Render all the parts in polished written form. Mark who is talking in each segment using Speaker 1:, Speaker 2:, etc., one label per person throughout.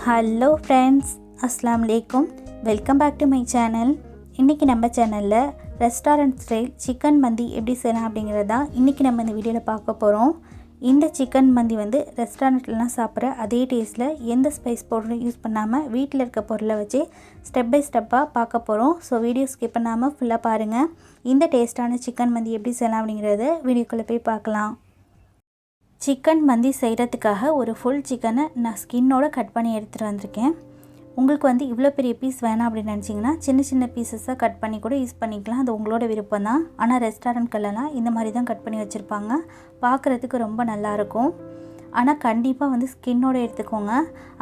Speaker 1: Hello friends, அஸ்ஸலாமு அலைக்கும். Welcome back to my channel. இன்றைக்கி நம்ம சேனலில் ரெஸ்டாரண்ட் ஸ்டைல் சிக்கன் மந்தி எப்படி செய்யலாம் அப்படிங்கிறது தான் இன்றைக்கி நம்ம இந்த வீடியோவில் பார்க்க போகிறோம். இந்த சிக்கன் மந்தி வந்து ரெஸ்டாரண்ட்லாம் சாப்பிட்ற அதே டேஸ்ட்டில் எந்த ஸ்பைஸ் பவுடரும் யூஸ் பண்ணாமல் வீட்டில் இருக்க பொருளை வச்சு ஸ்டெப் பை ஸ்டெப்பாக பார்க்க போகிறோம். ஸோ வீடியோ ஸ்கிப் பண்ணாமல் ஃபுல்லாக பாருங்கள். இந்த டேஸ்ட்டான சிக்கன் மந்தி எப்படி செய்யலாம் அப்படிங்கிறத வீடியோக்குள்ளே போய் பார்க்கலாம். சிக்கன் மந்தி செய்கிறதுக்காக ஒரு ஃபுல் சிக்கனை நான் ஸ்கின்னோடு கட் பண்ணி எடுத்துகிட்டு வந்திருக்கேன். உங்களுக்கு வந்து இவ்வளோ பெரிய பீஸ் வேணாம் அப்படின்னு நினச்சிங்கன்னா சின்ன சின்ன பீசஸாக கட் பண்ணி கூட யூஸ் பண்ணிக்கலாம். அது உங்களோட விருப்பம் தான். ஆனால் ரெஸ்டாரண்ட்களெல்லாம் இந்த மாதிரி தான் கட் பண்ணி வச்சுருப்பாங்க. பார்க்குறதுக்கு ரொம்ப நல்லாயிருக்கும். ஆனால் கண்டிப்பாக வந்து ஸ்கின்னோடு எடுத்துக்கோங்க.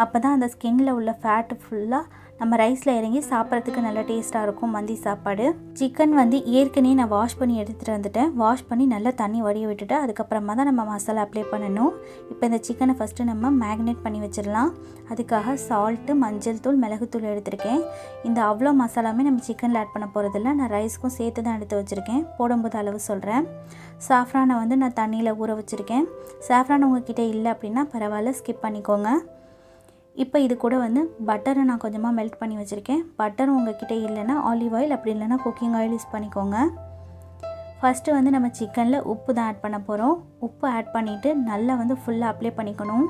Speaker 1: அப்போ தான் அந்த ஸ்கின்னில் உள்ள ஃபேட்டு ஃபுல்லாக நம்ம ரைஸில் இறங்கி சாப்பிட்றதுக்கு நல்ல டேஸ்ட்டாக இருக்கும் மந்தி சாப்பாடு. சிக்கன் வந்து ஏற்கனவே நான் வாஷ் பண்ணி எடுத்துகிட்டு வந்துட்டேன். வாஷ் பண்ணி நல்லா தண்ணி வடிய விட்டுட்டு அதுக்கப்புறமா தான் நம்ம மசாலா அப்ளை பண்ணணும். இப்போ இந்த சிக்கனை ஃபஸ்ட்டு நம்ம மேக்னேட் பண்ணி வச்சிடலாம். அதுக்காக சால்ட்டு, மஞ்சள் தூள், மிளகுத்தூள் எடுத்திருக்கேன். இந்த அவ்வளோ மசாலாமே நம்ம சிக்கனில் ஆட் பண்ண போகிறதில்ல. நான் ரைஸ்க்கும் சேர்த்து தான் எடுத்து வச்சுருக்கேன். போடும்போது அளவு சொல்கிறேன். சாஃப்ரானை வந்து நான் தண்ணியில் ஊற வச்சுருக்கேன். சாஃப்ரான் உங்ககிட்ட இல்லை அப்படின்னா பரவாயில்ல, ஸ்கிப் பண்ணிக்கோங்க. இப்போ இது கூட வந்து பட்டரை நான் கொஞ்சமாக மெல்ட் பண்ணி வச்சுருக்கேன். பட்டரும் உங்கள்கிட்ட இல்லைன்னா ஆலிவ் ஆயில், அப்படி இல்லைன்னா குக்கிங் ஆயில் யூஸ் பண்ணிக்கோங்க. ஃபஸ்ட்டு வந்து நம்ம சிக்கனில் உப்பு தான் ஆட் பண்ண போகிறோம். உப்பு ஆட் பண்ணிவிட்டு நல்லா வந்து ஃபுல்லாக அப்ளை பண்ணிக்கணும்.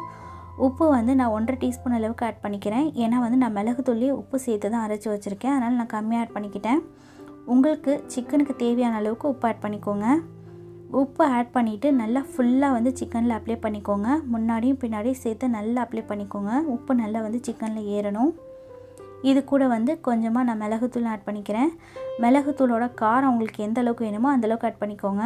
Speaker 1: உப்பு வந்து நான் 1.5 டீஸ்பூன் அளவுக்கு ஆட் பண்ணிக்கிறேன். ஏன்னா வந்து நான் மிளகுத்தூள்லேயே உப்பு சேர்த்து தான் அரைச்சி வச்சுருக்கேன். அதனால் நான் கம்மியாக ஆட் பண்ணிக்கிட்டேன். உங்களுக்கு சிக்கனுக்கு தேவையான அளவுக்கு உப்பு ஆட் பண்ணிக்கோங்க. உப்பு ஆட் பண்ணிவிட்டு நல்லா ஃபுல்லாக வந்து சிக்கனில் அப்ளை பண்ணிக்கோங்க. முன்னாடியும் பின்னாடியும் சேர்த்து நல்லா அப்ளை பண்ணிக்கோங்க. உப்பு நல்லா வந்து சிக்கனில் ஏறணும். இது கூட வந்து கொஞ்சமாக நான் மிளகுத்தூள் ஆட் பண்ணிக்கிறேன். மிளகுத்தூளோட காரம் உங்களுக்கு எந்த அளவுக்கு வேணுமோ அந்தளவுக்கு ஆட் பண்ணிக்கோங்க.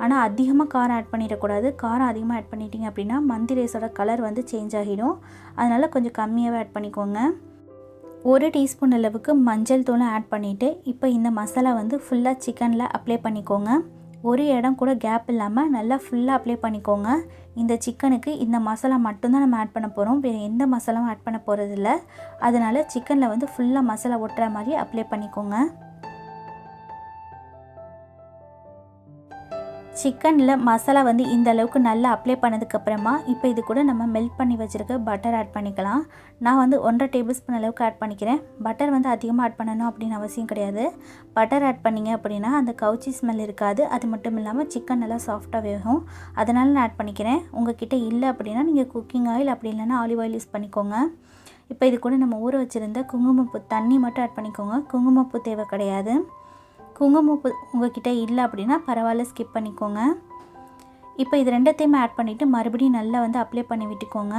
Speaker 1: ஆனால் அதிகமாக காரம் ஆட் பண்ணிடக்கூடாது. காரம் அதிகமாக ஆட் பண்ணிட்டீங்க அப்படின்னா மந்தி ரைஸோட கலர் வந்து சேஞ்ச் ஆகிடும். அதனால் கொஞ்சம் கம்மியாகவே ஆட் பண்ணிக்கோங்க. 1 டீஸ்பூன் அளவுக்கு மஞ்சள் தூளும் ஆட் பண்ணிவிட்டு இப்போ இந்த மசாலா வந்து ஃபுல்லாக சிக்கனில் அப்ளை பண்ணிக்கோங்க. ஒரு இடம் கூட கேப் இல்லாமல் நல்லா ஃபுல்லாக அப்ளை பண்ணிக்கோங்க. இந்த சிக்கனுக்கு இந்த மசாலா மட்டும்தான் நம்ம ஆட் பண்ண போகிறோம். வேறு எந்த மசாலாவும் ஆட் பண்ண போகிறதில்ல. அதனால் சிக்கனில் வந்து ஃபுல்லாக மசாலா ஒட்டுற மாதிரி அப்ளை பண்ணிக்கோங்க. சிக்கனில் மசாலா வந்து இந்த அளவுக்கு நல்லா அப்ளை பண்ணதுக்கப்புறமா இப்போ இது கூட நம்ம மெல்ட் பண்ணி வச்சுருக்க பட்டர் ஆட் பண்ணிக்கலாம். நான் வந்து 1.5 டேபிள் ஸ்பூன் அளவுக்கு ஆட் பண்ணிக்கிறேன். பட்டர் வந்து அதிகமாக ஆட் பண்ணணும் அப்படின்னு அவசியம் கிடையாது. பட்டர் ஆட் பண்ணிங்க அப்படின்னா அந்த கவுச்சி ஸ்மெல் இருக்காது. அது மட்டும் இல்லாமல் சிக்கன் நல்லா சாஃப்டாக வேகும். அதனால் நான் ஆட் பண்ணிக்கிறேன். உங்கள் கிட்டே இல்லை அப்படின்னா நீங்கள் குக்கிங் ஆயில், அப்படி இல்லைன்னா ஆலிவ் ஆயில் யூஸ் பண்ணிக்கோங்க. இப்போ இது கூட நம்ம ஊற வச்சுருந்த குங்குமப்பூ தண்ணி மட்டும் ஆட் பண்ணிக்கோங்க. குங்குமப்பூ தேவை கிடையாது. குங்குமப்பூ உங்கள்கிட்ட இல்லை அப்படின்னா பரவாயில்ல, ஸ்கிப் பண்ணிக்கோங்க. இப்போ இது ரெண்டத்தையுமே ஆட் பண்ணிவிட்டு மறுபடியும் நல்லா வந்து அப்ளை பண்ணி விட்டுக்கோங்க.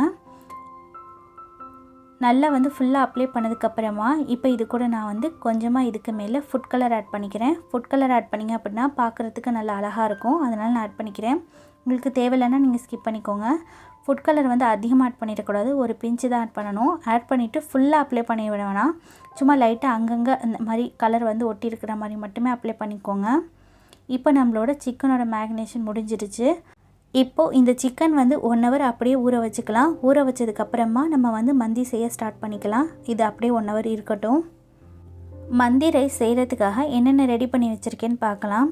Speaker 1: நல்லா வந்து ஃபுல்லாக அப்ளை பண்ணதுக்கப்புறமா இப்போ இது கூட நான் வந்து கொஞ்சமாக இதுக்கு மேலே ஃபுட் கலர் ஆட் பண்ணிக்கிறேன். ஃபுட் கலர் ஆட் பண்ணிங்க அப்படின்னா பார்க்குறதுக்கு நல்லா அழகாக இருக்கும். அதனால் நான் ஆட் பண்ணிக்கிறேன். உங்களுக்கு தேவையில்லைன்னா நீங்கள் ஸ்கிப் பண்ணிக்கோங்க. ஃபுட் கலர் வந்து அதிகமாக ஆட் பண்ணிடக்கூடாது. ஒரு பிஞ்சு தான் ஆட் பண்ணணும். ஆட் பண்ணிவிட்டு ஃபுல்லாக அப்ளை பண்ணி விட வேணாம். சும்மா லைட்டாக அங்கங்கே அந்த மாதிரி கலர் வந்து ஒட்டி இருக்கிற மாதிரி மட்டுமே அப்ளை பண்ணிக்கோங்க. இப்போ நம்மளோட சிக்கனோட மேக்னேஷன் முடிஞ்சிருச்சு. இப்போது இந்த சிக்கன் வந்து 1 ஹவர் அப்படியே ஊற வச்சுக்கலாம். ஊற வச்சதுக்கப்புறமா நம்ம வந்து மந்தி செய்ய ஸ்டார்ட் பண்ணிக்கலாம். இது அப்படியே 1 ஹவர் இருக்கட்டும். மந்தி ரைஸ் செய்கிறதுக்காக என்னென்ன ரெடி பண்ணி வச்சுருக்கேன்னு பார்க்கலாம்.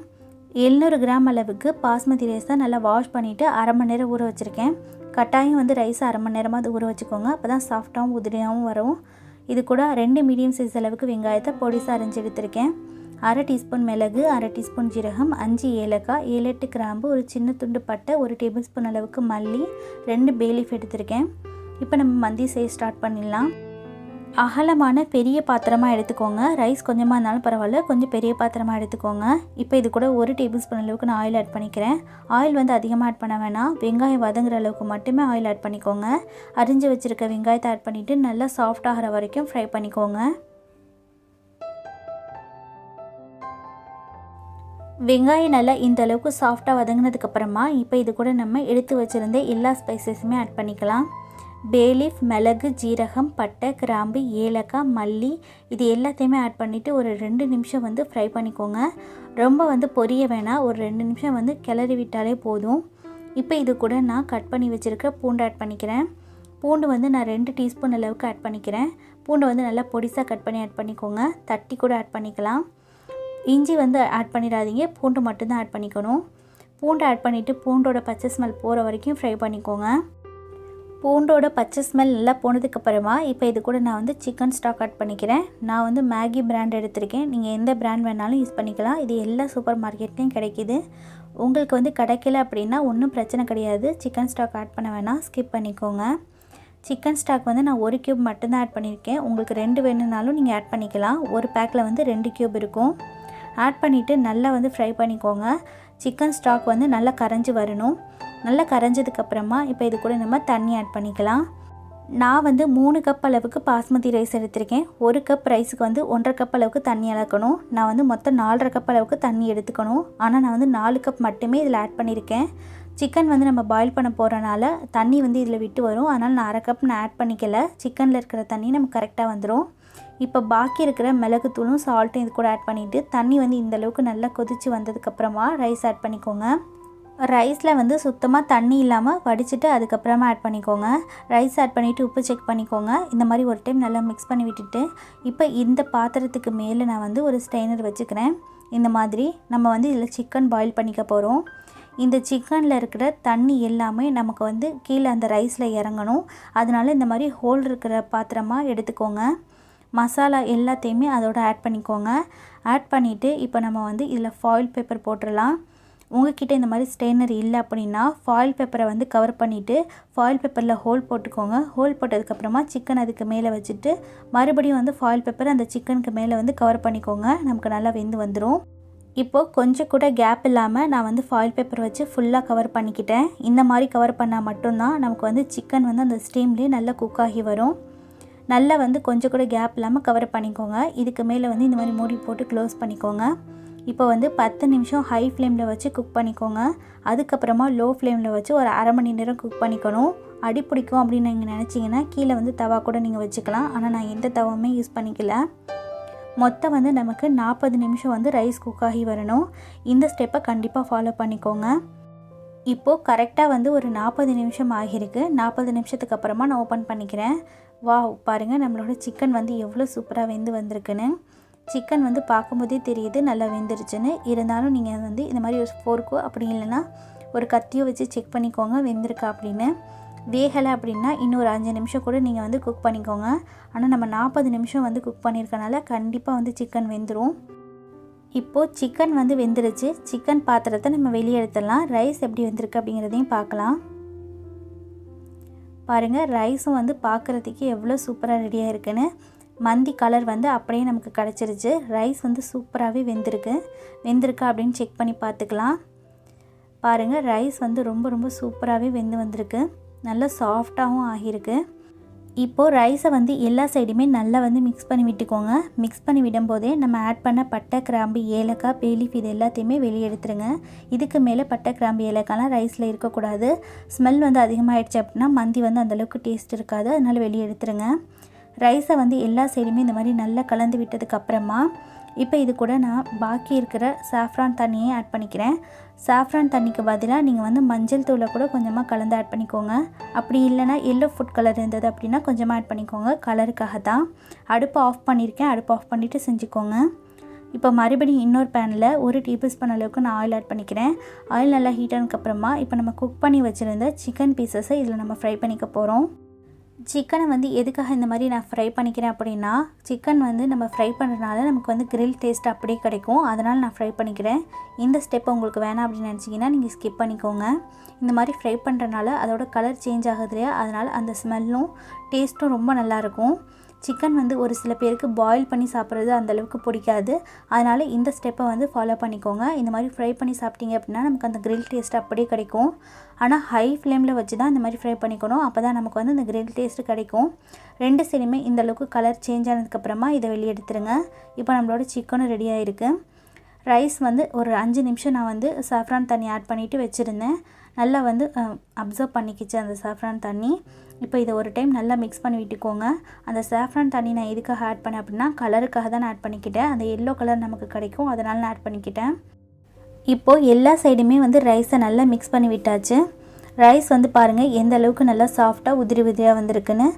Speaker 1: 700 கிராம் அளவுக்கு பாஸ்மதி ரைஸ் தான் நல்லா வாஷ் பண்ணிவிட்டு 1/2 மணி நேரம் ஊற வச்சுருக்கேன். கட்டாயம் வந்து ரைஸை 1/2 மணி நேரமாக ஊற வச்சுக்கோங்க. அப்போ தான் சாஃப்டாகவும் உதிரியாகவும் வரும். இது கூட 2 மீடியம் சைஸ் அளவுக்கு வெங்காயத்தை பொடிசாக அரைஞ்சி எடுத்திருக்கேன். 1/2 டீஸ்பூன் மிளகு, 1/2 டீஸ்பூன் ஜீரகம், 5 ஏலக்காய், 7-8 கிராம்பு, ஒரு சின்ன துண்டு பட்டை, 1 டேபிள் ஸ்பூன் அளவுக்கு மல்லி, 2 பே லீஃப் எடுத்திருக்கேன். இப்போ நம்ம மந்தி செய்ய ஸ்டார்ட் பண்ணிடலாம். அகலமான பெரிய பாத்திரமாக எடுத்துக்கோங்க. ரைஸ் கொஞ்சமாக இருந்தாலும் பரவாயில்ல, கொஞ்சம் பெரிய பாத்திரமாக எடுத்துக்கோங்க. இப்போ இது கூட 1 டேபிள் ஸ்பூன் அளவுக்கு நான் ஆயில் ஆட் பண்ணிக்கிறேன். ஆயில் வந்து அதிகமாக ஆட் பண்ண வேணாம். வெங்காயம் வதங்குற அளவுக்கு மட்டுமே ஆயில் ஆட் பண்ணிக்கோங்க. அரிஞ்சு வச்சுருக்க வெங்காயத்தை ஆட் பண்ணிவிட்டு நல்லா சாஃப்ட் ஆகிற வரைக்கும் ஃப்ரை பண்ணிக்கோங்க. வெங்காயம் நல்லா இந்த அளவுக்கு சாஃப்டாக வதங்கினதுக்கப்புறமா இப்போ இது கூட நம்ம எடுத்து வச்சுருந்த எல்லா ஸ்பைசஸுமே ஆட் பண்ணிக்கலாம். பே லீஃப், மிளகு, ஜீரகம், பட்டை, கிராம்பு, ஏலக்காய், மல்லி, இது எல்லாத்தையுமே ஆட் பண்ணிவிட்டு ஒரு 2 நிமிஷம் வந்து ஃப்ரை பண்ணிக்கோங்க. ரொம்ப வந்து பொரிய வேணாம். ஒரு 2 நிமிஷம் வந்து கிளறி விட்டாலே போதும். இப்போ இது கூட நான் கட் பண்ணி வச்சுருக்க பூண்டு ஆட் பண்ணிக்கிறேன். பூண்டு வந்து நான் 2 டீஸ்பூன் அளவுக்கு ஆட் பண்ணிக்கிறேன். பூண்டு வந்து நல்லா பொடிசாக கட் பண்ணி ஆட் பண்ணிக்கோங்க. தட்டி கூட ஆட் பண்ணிக்கலாம். இஞ்சி வந்து ஆட் பண்ணிடாதீங்க. பூண்டு மட்டும்தான் ஆட் பண்ணிக்கணும். பூண்டு ஆட் பண்ணிவிட்டு பூண்டோட பச்சை ஸ்மெல் போகிற வரைக்கும் ஃப்ரை பண்ணிக்கோங்க. பூண்டோட பச்சை ஸ்மெல் நல்லா போனதுக்கப்புறமா இப்போ இது கூட நான் வந்து சிக்கன் ஸ்டாக் ஆட் பண்ணிக்கிறேன். நான் வந்து மேகி பிராண்ட் எடுத்திருக்கேன். நீங்கள் எந்த பிராண்ட் வேணாலும் யூஸ் பண்ணிக்கலாம். இது எல்லா சூப்பர் மார்க்கெட்லேயும் கிடைக்கிது. உங்களுக்கு வந்து கிடைக்கல அப்படின்னா ஒன்றும் பிரச்சனை கிடையாது. சிக்கன் ஸ்டாக் ஆட் பண்ண வேணாம், ஸ்கிப் பண்ணிக்கோங்க. சிக்கன் ஸ்டாக் வந்து நான் 1 கியூப் மட்டும்தான் ஆட் பண்ணியிருக்கேன். உங்களுக்கு 2 வேணும்னாலும் நீங்கள் ஆட் பண்ணிக்கலாம். ஒரு பேக்கில் வந்து 2 கியூப் இருக்கும். ஆட் பண்ணிவிட்டு நல்லா வந்து ஃப்ரை பண்ணிக்கோங்க. சிக்கன் ஸ்டாக் வந்து நல்லா கரைஞ்சி வரணும். நல்லா கரைஞ்சதுக்கப்புறமா இப்போ இது கூட நம்ம தண்ணி ஆட் பண்ணிக்கலாம். நான் வந்து 3 கப் அளவுக்கு பாஸ்மதி ரைஸ் எடுத்திருக்கேன். 1 கப் ரைஸுக்கு வந்து 1.5 கப் அளவுக்கு தண்ணி அளக்கணும். நான் வந்து மொத்தம் 4.5 கப் அளவுக்கு தண்ணி எடுத்துக்கணும். ஆனால் நான் வந்து 4 கப் மட்டுமே இதில் ஆட் பண்ணியிருக்கேன். சிக்கன் வந்து நம்ம பாயில் பண்ண போகிறனால தண்ணி வந்து இதில் விட்டு வரும். அதனால் நான் 1/2 கப் நான் ஆட் பண்ணிக்கல. சிக்கனில் இருக்கிற தண்ணி நமக்கு கரெக்டாக வந்துடும். இப்போ பாக்கி இருக்கிற மிளகுத்தூளும் சால்ட்டும் இது கூட ஆட் பண்ணிவிட்டு தண்ணி வந்து இந்தளவுக்கு நல்லா கொதித்து வந்ததுக்கப்புறமா ரைஸ் ஆட் பண்ணிக்கோங்க. ரைஸில் வந்து சுத்தமாக தண்ணி இல்லாமல் வடிச்சிட்டு அதுக்கப்புறமா ஆட் பண்ணிக்கோங்க. ரைஸ் ஆட் பண்ணிவிட்டு உப்பு செக் பண்ணிக்கோங்க. இந்த மாதிரி ஒரு டைம் நல்லா மிக்ஸ் பண்ணி விட்டுட்டு இப்போ இந்த பாத்திரத்துக்கு மேலே நான் வந்து ஒரு ஸ்ட்ரெயினர் வச்சுக்கிறேன். இந்த மாதிரி நம்ம வந்து இதில் சிக்கன் பாயில் பண்ணிக்க போகிறோம். இந்த சிக்கனில் இருக்கிற தண்ணி எல்லாமே நமக்கு வந்து கீழே அந்த ரைஸில் இறங்கணும். அதனால இந்த மாதிரி ஹோல் இருக்கிற பாத்திரமாக எடுத்துக்கோங்க. மசாலா எல்லாத்தையுமே அதோட ஆட் பண்ணிக்கோங்க. ஆட் பண்ணிவிட்டு இப்போ நம்ம வந்து இதில் ஃபாயில் பேப்பர் போட்டுடலாம். உங்கள்கிட்ட இந்த மாதிரி ஸ்ட்ரெயினர் இல்லை அப்படின்னா ஃபாயில் பேப்பரை வந்து கவர் பண்ணிவிட்டு ஃபாயில் பேப்பரில் ஹோல் போட்டுக்கோங்க. ஹோல் போட்டதுக்கப்புறமா சிக்கன் அதுக்கு மேலே வச்சுட்டு மறுபடியும் வந்து ஃபாயில் பேப்பர் அந்த சிக்கனுக்கு மேலே வந்து கவர் பண்ணிக்கோங்க. நமக்கு நல்லா வெந்து வந்துடும். இப்போது கொஞ்சம் கூட கேப் இல்லாமல் நான் வந்து ஃபாயில் பேப்பர் வச்சு ஃபுல்லாக கவர் பண்ணிக்கிட்டேன். இந்த மாதிரி கவர் பண்ணால் மட்டும்தான் நமக்கு வந்து சிக்கன் வந்து அந்த ஸ்டீம்லேயே நல்லா குக் ஆகி வரும். நல்லா வந்து கொஞ்சம் கூட கேப் இல்லாமல் கவர் பண்ணிக்கோங்க. இதுக்கு மேலே வந்து இந்த மாதிரி மூடி போட்டு க்ளோஸ் பண்ணிக்கோங்க. இப்போ வந்து 10 நிமிஷம் ஹை ஃப்ளேமில் வச்சு குக் பண்ணிக்கோங்க. அதுக்கப்புறமா லோ ஃப்ளேமில் வச்சு ஒரு அரை மணி நேரம் குக் பண்ணிக்கணும். அடி பிடிக்கும் அப்படின்னு நீங்கள் நினச்சிங்கன்னா கீழே வந்து தவா கூட நீங்கள் வச்சுக்கலாம். ஆனால் நான் எந்த தவாவுமே யூஸ் பண்ணிக்கல. மொத்தம் வந்து நமக்கு 40 நிமிஷம் வந்து ரைஸ் குக் ஆகி வரணும். இந்த ஸ்டெப்பை கண்டிப்பாக ஃபாலோ பண்ணிக்கோங்க. இப்போது கரெக்டாக வந்து ஒரு 40 நிமிஷம் ஆகியிருக்கு. 40 நிமிஷத்துக்கு அப்புறமா நான் ஓப்பன் பண்ணிக்கிறேன். வாவ், பாருங்கள் நம்மளோட சிக்கன் வந்து எவ்வளோ சூப்பராக வெந்து வந்திருக்குன்னு. சிக்கன் வந்து பார்க்கும்போதே தெரியுது நல்லா வெந்துருச்சுன்னு. இருந்தாலும் நீங்கள் வந்து இந்த மாதிரி ஒரு ஃபோர்க்கோ அப்படி இல்லைன்னா ஒரு கத்தியோ வச்சு செக் பண்ணிக்கோங்க வெந்திருக்கா அப்படின்னு. வேகலை அப்படின்னா இன்னொரு 5 நிமிஷம் கூட நீங்கள் வந்து குக் பண்ணிக்கோங்க. ஆனால் நம்ம 40 நிமிஷம் வந்து குக் பண்ணியிருக்கனால கண்டிப்பாக வந்து சிக்கன் வெந்துடும். இப்போது சிக்கன் வந்து வெந்துருச்சு. சிக்கன் பாத்திரத்தை நம்ம வெளியே எடுத்துடலாம். ரைஸ் எப்படி வெந்திருக்கு அப்படிங்கிறதையும் பார்க்கலாம். பாருங்கள், ரைஸும் வந்து பார்க்குறதுக்கு எவ்வளோ சூப்பராக ரெடியாக இருக்குன்னு. மந்தி கலர் வந்து அப்படியே நமக்கு கிடச்சிருச்சு. ரைஸ் வந்து சூப்பராகவே வெந்திருக்கா அப்படின்னு செக் பண்ணி பார்த்துக்கலாம். பாருங்கள், ரைஸ் வந்து ரொம்ப சூப்பராகவே வெந்து வந்திருக்கு. நல்லா சாஃப்டாகவும் ஆகியிருக்கு. இப்போது ரைஸை வந்து எல்லா சைடுமே நல்லா வந்து மிக்ஸ் பண்ணி விட்டுக்கோங்க. மிக்ஸ் பண்ணி விடும்போதே நம்ம ஆட் பண்ண பட்டை, கிராம்பு, ஏலக்காய், பேலீஃப் இது எல்லாத்தையுமே வெளியே எடுத்துருங்க. இதுக்கு மேலே பட்டை, கிராம்பு, ஏலக்காய்லாம் ரைஸில் இருக்கக்கூடாது. ஸ்மெல் வந்து அதிகமாகிடுச்சு அப்படின்னா மந்தி வந்து அந்தளவுக்கு டேஸ்ட் இருக்காது. அதனால் வெளியே எடுத்துருங்க. ரைஸை வந்து எல்லா சைடுமே இந்த மாதிரி நல்லா கலந்து விட்டதுக்கப்புறமா இப்போ இது கூட நான் பாக்கி இருக்கிற சாஃப்ரான் தண்ணியை ஆட் பண்ணிக்கிறேன். சாஃப்ரான் தண்ணிக்கு பதிலாக நீங்கள் வந்து மஞ்சள் தூளை கூட கொஞ்சமாக கலந்து ஆட் பண்ணிக்கோங்க. அப்படி இல்லைனா எல்லோ ஃபுட் கலர் இருந்தது அப்படின்னா கொஞ்சமாக ஆட் பண்ணிக்கோங்க. கலருக்காக தான். அடுப்பை ஆஃப் பண்ணியிருக்கேன். அடுப்பை ஆஃப் பண்ணிவிட்டு செஞ்சுக்கோங்க. இப்போ மறுபடியும் இன்னொரு பேனில் 1 டேபிள் ஸ்பூன் அளவுக்கு நான் ஆயில் ஆட் பண்ணிக்கிறேன். ஆயில் நல்லா ஹீட் ஆனதுக்கப்புறமா இப்போ நம்ம குக் பண்ணி வச்சுருந்த சிக்கன் பீசஸை இதில் நம்ம ஃப்ரை பண்ணிக்க போகிறோம். சிக்கனை வந்து எதுக்காக இந்த மாதிரி நான் ஃப்ரை பண்ணிக்கிறேன் அப்படின்னா சிக்கன் வந்து நம்ம ஃப்ரை பண்ணுறதுனால நமக்கு வந்து கிரில் டேஸ்ட் அப்படியே கிடைக்கும். அதனால் நான் ஃப்ரை பண்ணிக்கிறேன். இந்த ஸ்டெப் உங்களுக்கு வேணாம் அப்படின்னு நினச்சிங்கன்னா நீங்கள் ஸ்கிப் பண்ணிக்கோங்க. இந்த மாதிரி ஃப்ரை பண்ணுறனால அதோட கலர் சேஞ்ச் ஆகுது இல்லையா, அதனால் அந்த ஸ்மெல்லும் டேஸ்ட்டும் ரொம்ப நல்லாயிருக்கும். சிக்கன் வந்து ஒரு சில பேருக்கு பாயில் பண்ணி சாப்பிட்றது அந்தளவுக்கு பிடிக்காது. அதனால் இந்த ஸ்டெப்பை வந்து ஃபாலோ பண்ணிக்கோங்க. இந்த மாதிரி ஃப்ரை பண்ணி சாப்பிட்டீங்க அப்படின்னா நமக்கு அந்த கிரில் டேஸ்ட் அப்படியே கிடைக்கும். ஆனால் ஹை ஃப்ளேமில் வச்சு தான் இந்த மாதிரி ஃப்ரை பண்ணிக்கணும். அப்போ தான் நமக்கு வந்து இந்த கிரில் டேஸ்ட்டு கிடைக்கும். 2 சைடுமே இந்தளவுக்கு கலர் சேஞ்ச் ஆனதுக்கப்புறமா இதை வெளியே எடுத்துருங்க. இப்போ நம்மளோட சிக்கனும் ரெடியாக இருக்குது. ரைஸ் வந்து ஒரு 5 நிமிஷம் நான் வந்து சாஃப்ரான் தண்ணி ஆட் பண்ணிவிட்டு வச்சுருந்தேன். நல்லா வந்து அப்சர்வ் பண்ணிக்கிச்சு அந்த சாஃப்ரான் தண்ணி. இப்போ இதை ஒரு டைம் நல்லா மிக்ஸ் பண்ணி விட்டுக்கோங்க. அந்த சாஃப்ரான் தண்ணி நான் எதுக்காக ஆட் பண்ணேன் அப்படின்னா கலருக்காக தான் நான் ஆட் பண்ணிக்கிட்டேன். அந்த எல்லோ கலர் நமக்கு கிடைக்கும், அதனால் நான் ஆட் பண்ணிக்கிட்டேன். இப்போது எல்லா சைடுமே வந்து ரைஸை நல்லா மிக்ஸ் பண்ணி விட்டாச்சு. ரைஸ் வந்து பாருங்கள் எந்த அளவுக்கு நல்லா சாஃப்டாக உதிரியாக வந்திருக்குன்னு.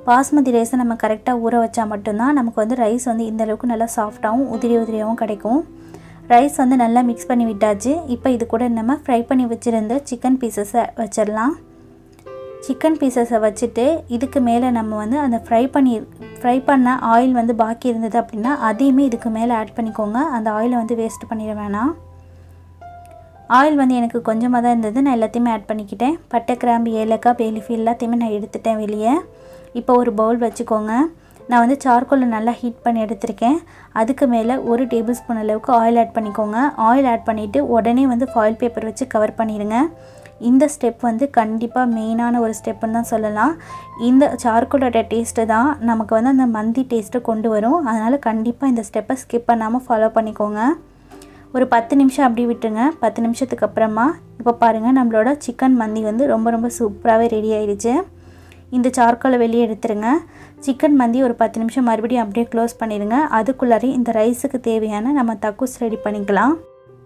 Speaker 1: பாஸ்மதி ரைஸை நம்ம கரெக்டாக ஊற வச்சா மட்டும்தான் நமக்கு வந்து ரைஸ் வந்து இந்த அளவுக்கு நல்லா சாஃப்டாகவும் உதிரியாகவும் கிடைக்கும். ரைஸ் வந்து நல்லா மிக்ஸ் பண்ணி விட்டாச்சு. இப்போ இது கூட நம்ம ஃப்ரை பண்ணி வச்சுருந்த சிக்கன் பீசஸை வச்சிடலாம். சிக்கன் பீசஸை வச்சுட்டு இதுக்கு மேலே நம்ம வந்து அந்த ஃப்ரை பண்ண ஆயில் வந்து பாக்கி இருந்தது அப்படின்னா அதையுமே இதுக்கு மேலே ஆட் பண்ணிக்கோங்க. அந்த ஆயிலை வந்து வேஸ்ட் பண்ணிட வேணாம். ஆயில் வந்து எனக்கு கொஞ்சமாக தான் இருந்தது, நான் எல்லாத்தையுமே ஆட் பண்ணிக்கிட்டேன். பட்டை, கிராம்பு, ஏலக்காய், பே லீஃப் எல்லாத்தையுமே நான் எடுத்துட்டேன் வெளியே. இப்போ ஒரு பவுல் வச்சுக்கோங்க. நான் வந்து சார்கோலை நல்லா ஹீட் பண்ணி எடுத்திருக்கேன். அதுக்கு மேலே 1 டேபிள் ஸ்பூன் அளவுக்கு ஆயில் ஆட் பண்ணிக்கோங்க. ஆயில் ஆட் பண்ணிவிட்டு உடனே வந்து ஃபாயில் பேப்பர் வச்சு கவர் பண்ணிடுங்க. இந்த ஸ்டெப் வந்து கண்டிப்பாக மெயினான ஒரு ஸ்டெப்புன்னு தான் சொல்லலாம். இந்த சார்கோலோட டேஸ்ட்டு தான் நமக்கு வந்து அந்த மந்தி டேஸ்ட்டை கொண்டு வரும். அதனால் கண்டிப்பாக இந்த ஸ்டெப்பை ஸ்கிப் பண்ணாமல் ஃபாலோ பண்ணிக்கோங்க. ஒரு 10 நிமிஷம் அப்படி விட்டுருங்க. 10 நிமிஷத்துக்கு அப்புறமா இப்போ பாருங்கள், நம்மளோட சிக்கன் மந்தி வந்து ரொம்ப சூப்பராகவே ரெடி ஆயிடுச்சு. இந்த சார்கோலை வெளியே எடுத்துருங்க. சிக்கன் மந்தி ஒரு 10 நிமிஷம் மறுபடியும் அப்படியே க்ளோஸ் பண்ணிடுங்க. அதுக்குள்ளாரே இந்த ரைஸுக்கு தேவையான நம்ம தக்கூஸ் ரெடி பண்ணிக்கலாம்.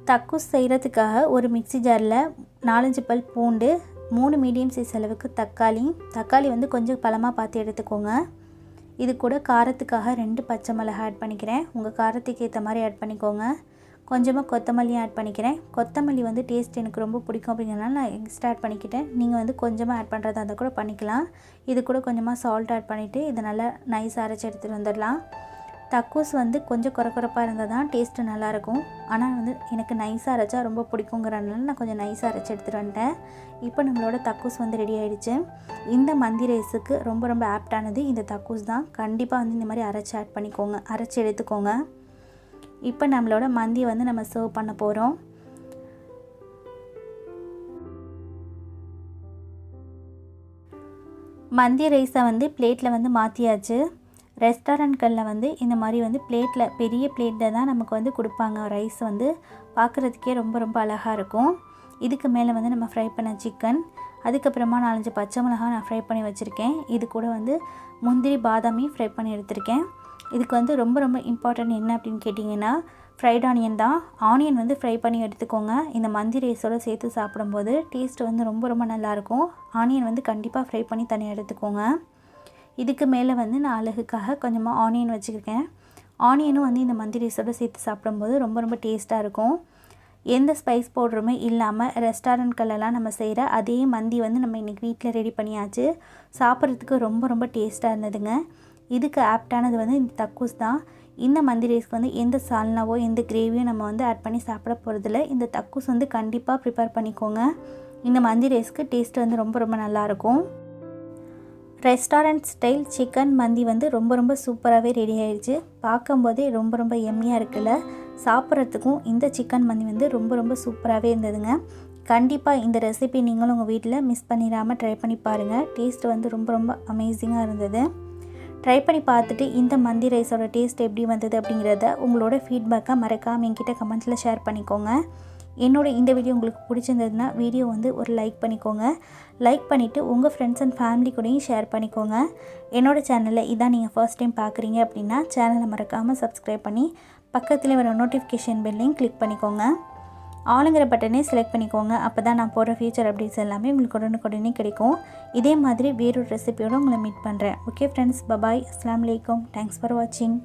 Speaker 1: தக்கூஸ் செய்கிறதுக்காக ஒரு மிக்ஸி ஜாரில் 4-5 பல் பூண்டு, 3 மீடியம் சைஸ் அளவுக்கு தக்காளி வந்து கொஞ்சம் பழமாக பார்த்து எடுத்துக்கோங்க. இது கூட காரத்துக்காக 2 பச்சை மிளகாய் ஆட் பண்ணிக்கிறேன். உங்கள் காரத்துக்கு ஏற்ற மாதிரி ஆட் பண்ணிக்கோங்க. கொஞ்சமாக கொத்தமல்லியும் ஆட் பண்ணிக்கிறேன். கொத்தமல்லி வந்து டேஸ்ட் எனக்கு ரொம்ப பிடிக்கும் அப்படிங்கிறனால நான் எக்ஸ்ட்ரா ஆட் பண்ணிக்கிட்டேன். நீங்கள் வந்து கொஞ்சமாக ஆட் பண்ணுறதா இருந்தால் கூட பண்ணிக்கலாம். இது கூட கொஞ்சமாக சால்ட் ஆட் பண்ணிவிட்டு இதை நல்லா நைஸாக அரைச்சி எடுத்துகிட்டு வந்துடலாம். தக்கூஸ் வந்து கொஞ்சம் குறப்பாக இருந்தால் தான் டேஸ்ட்டு நல்லாயிருக்கும். ஆனால் வந்து எனக்கு நைஸாக அரைச்சா ரொம்ப பிடிக்குங்கிறனால நான் கொஞ்சம் நைஸாக அரைச்சி எடுத்துகிட்டு வந்துட்டேன். இப்போ நம்மளோட தக்கூஸ் வந்து ரெடி ஆகிடுச்சு. இந்த மந்தி ரைஸுக்கு ரொம்ப ஆப்டானது இந்த தக்கூஸ் தான். கண்டிப்பாக வந்து இந்த மாதிரி அரைச்சி எடுத்துக்கோங்க. இப்போ நம்மளோட மந்தியை வந்து நம்ம சர்வ் பண்ண போகிறோம். மந்தி ரைஸை வந்து பிளேட்டில் வந்து மாற்றியாச்சு. ரெஸ்டாரண்ட்களில் வந்து இந்த மாதிரி வந்து பெரிய பிளேட்டில் தான் நமக்கு வந்து கொடுப்பாங்க. ரைஸ் வந்து பார்க்குறதுக்கே ரொம்ப அழகாக இருக்கும். இதுக்கு மேலே வந்து நம்ம ஃப்ரை பண்ண சிக்கன், அதுக்கப்புறமா 4-5 பச்சை மிளகாய் நான் ஃப்ரை பண்ணி வச்சுருக்கேன். இது கூட வந்து முந்திரி, பாதாமையும் ஃப்ரை பண்ணி எடுத்திருக்கேன். இதுக்கு வந்து ரொம்ப இம்பார்ட்டன்ட் என்ன அப்படின்னு கேட்டிங்கன்னா ஃப்ரைட் ஆனியன் தான். ஆனியன் வந்து ஃப்ரை பண்ணி எடுத்துக்கோங்க. இந்த மந்தி ரைஸோடு சேர்த்து சாப்பிடும்போது டேஸ்ட் வந்து ரொம்ப நல்லாயிருக்கும். ஆனியன் வந்து கண்டிப்பாக ஃப்ரை பண்ணி தனியாக எடுத்துக்கோங்க. இதுக்கு மேலே வந்து நான் அழகுக்காக கொஞ்சமாக ஆனியன் வச்சுருக்கேன். ஆனியனும் வந்து இந்த மந்தி ரைஸோடு சேர்த்து சாப்பிடும்போது ரொம்ப டேஸ்ட்டாக இருக்கும். எந்த ஸ்பைஸ் பவுடருமே இல்லாமல் ரெஸ்டாரண்ட்களெல்லாம் நம்ம செய்கிற அதே மந்தி வந்து நம்ம இன்றைக்கி வீட்டில் ரெடி பண்ணியாச்சு. சாப்பிட்றதுக்கு ரொம்ப டேஸ்ட்டாக இருந்ததுங்க. இதுக்கு ஆப்டானது வந்து இந்த தக்கூஸ் தான். இந்த மந்தி ரைஸ்க்கு வந்து எந்த சால்னாவோ எந்த கிரேவியும் நம்ம வந்து ஆட் பண்ணி சாப்பிட போகிறதில்ல. இந்த தக்கூஸ் வந்து கண்டிப்பாக ப்ரிப்பேர் பண்ணிக்கோங்க. இந்த மந்தி ரைஸ்க்கு டேஸ்ட் வந்து ரொம்ப நல்லாயிருக்கும். ரெஸ்டாரண்ட் ஸ்டைல் சிக்கன் மந்தி வந்து ரொம்ப சூப்பராகவே ரெடி ஆகிடுச்சு. பார்க்கும்போதே ரொம்ப எம்மியாக இருக்குல்ல. சாப்பிட்றதுக்கும் இந்த சிக்கன் மந்தி வந்து ரொம்ப சூப்பராகவே இருந்ததுங்க. கண்டிப்பாக இந்த ரெசிபி நீங்களும் உங்கள் வீட்டில் மிஸ் பண்ணிடாமல் ட்ரை பண்ணி பாருங்கள். டேஸ்ட் வந்து ரொம்ப அமேசிங்காக இருந்தது. ட்ரை பண்ணி பார்த்துட்டு இந்த மந்தி ரைஸோட டேஸ்ட் எப்படி வந்தது அப்படிங்கிறத உங்களோட ஃபீட்பேக்காக மறக்காமல் என்கிட்ட கமெண்ட்ஸில் ஷேர் பண்ணிக்கோங்க. என்னோட இந்த வீடியோ உங்களுக்கு பிடிச்சிருந்ததுன்னா வீடியோ வந்து ஒரு லைக் பண்ணிக்கோங்க. லைக் பண்ணிவிட்டு உங்கள் ஃப்ரெண்ட்ஸ் அண்ட் ஃபேமிலி கூடயும் ஷேர் பண்ணிக்கோங்க. என்னோட சேனலில் இதான் நீங்கள் ஃபர்ஸ்ட் டைம் பார்க்குறீங்க அப்படின்னா சேனலை மறக்காமல் சப்ஸ்கிரைப் பண்ணி பக்கத்தில் வர நோட்டிஃபிகேஷன் பெல்லையும் கிளிக் பண்ணிக்கோங்க. ஆளுங்கிற பட்டனே செலக்ட் பண்ணிக்கோங்க. அப்போ தான் நான் போடுற ஃபியூச்சர் அப்டேட்ஸ் எல்லாமே உங்களுக்கு உடனுக்குடனே கிடைக்கும். இதே மாதிரி வேறொரு ரெசிபியோடு உங்களை மீட் பண்ணுறேன். ஓகே ஃப்ரெண்ட்ஸ், பபாய், அஸ்ஸலாமு அலைக்கும். தேங்க்ஸ் ஃபார் வாட்சிங்.